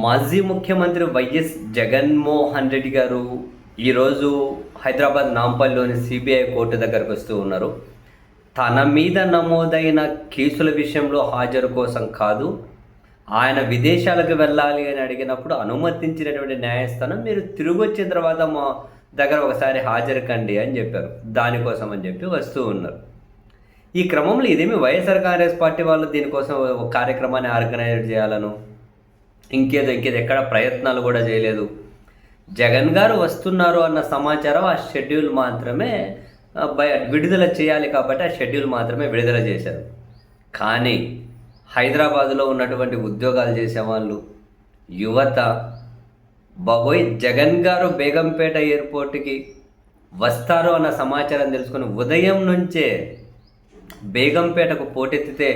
మాజీ ముఖ్యమంత్రి వైఎస్ జగన్మోహన్ రెడ్డి గారు ఈరోజు హైదరాబాద్ నాంపల్లిలోని సిబిఐ కోర్టు దగ్గరకు వస్తూ ఉన్నారు. తన మీద నమోదైన కేసుల విషయంలో హాజరు కోసం కాదు, ఆయన విదేశాలకు వెళ్ళాలి అని అడిగినప్పుడు అనుమతించినటువంటి న్యాయస్థానం మీరు తిరిగి వచ్చిన తర్వాత మా దగ్గర ఒకసారి హాజరు కండి అని చెప్పారు. దానికోసం అని చెప్పి వస్తూ ఉన్నారు. ఈ క్రమంలో ఇదేమి వైఎస్ఆర్ కాంగ్రెస్ పార్టీ వాళ్ళు దీనికోసం ఒక కార్యక్రమాన్ని ఆర్గనైజ్ చేయాలను ఇంకేదో ఎక్కడ ప్రయత్నాలు కూడా చేయలేదు. జగన్ గారు వస్తున్నారు అన్న సమాచారం ఆ షెడ్యూల్ మాత్రమే విడుదల చేయాలి కాబట్టి ఆ షెడ్యూల్ మాత్రమే విడుదల చేశారు. కానీ హైదరాబాదులో ఉన్నటువంటి ఉద్యోగాలు చేసేవాళ్ళు, యువత బాబోయ్ జగన్ గారు బేగంపేట ఎయిర్పోర్ట్కి వస్తారు అన్న సమాచారం తెలుసుకుని ఉదయం నుంచే బేగంపేటకు పోటెత్తితే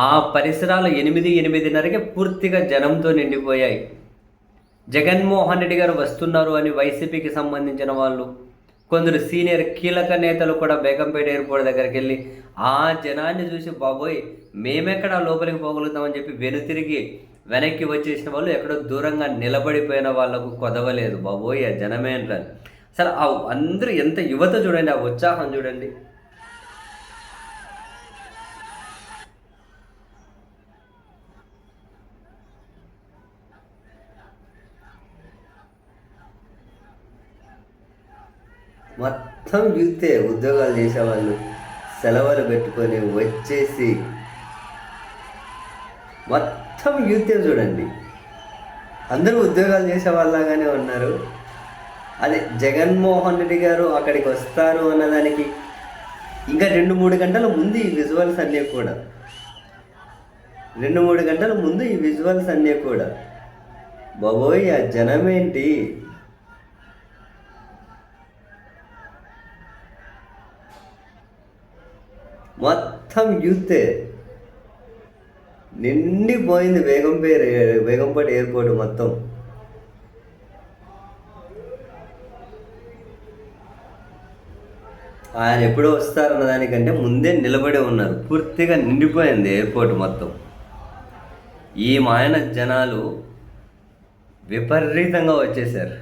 ఆ పరిసరాలు 8-8:30కి పూర్తిగా జనంతో నిండిపోయాయి. జగన్మోహన్ రెడ్డి గారు వస్తున్నారు అని వైసీపీకి సంబంధించిన వాళ్ళు, కొందరు సీనియర్ కీలక నేతలు కూడా బేగంపేట ఎయిర్పోర్ట్ దగ్గరికి వెళ్ళి ఆ జనాన్ని చూసి బాబోయ్ మేమెక్కడ లోపలికి పోగలుగుతామని చెప్పి వెనుతిరిగి వెనక్కి వచ్చేసిన వాళ్ళు ఎక్కడో దూరంగా నిలబడిపోయిన వాళ్ళకు కొదవలేదు. బాబోయ్ ఆ జనమేంట్రని అసలు ఆ అందరూ ఎంత యువత చూడండి, ఆ ఉత్సాహం చూడండి. మొత్తం యూతే ఉద్యోగాలు చేసేవాళ్ళు సెలవులు పెట్టుకొని వచ్చేసి మొత్తం యూతే చూడండి, అందరూ ఉద్యోగాలు చేసేవాళ్ళగానే ఉన్నారు. అదే జగన్మోహన్ రెడ్డి గారు అక్కడికి వస్తారు అన్నదానికి ఇంకా 2-3 గంటల ముందు ఈ విజువల్స్ అన్నీ కూడా 2-3 గంటల ముందు ఈ విజువల్స్ అన్నీ కూడా బాబోయ్ ఆ జనమేంటి. మొత్తం యూతే నిండిపోయింది బేగంపేట ఎయిర్పోర్ట్ మొత్తం. ఆయన ఎప్పుడో వస్తారన్న దానికంటే ముందే నిలబడి ఉన్నారు. పూర్తిగా నిండిపోయింది ఎయిర్పోర్ట్ మొత్తం. ఈ మాయన జనాలు విపరీతంగా వచ్చేసారు.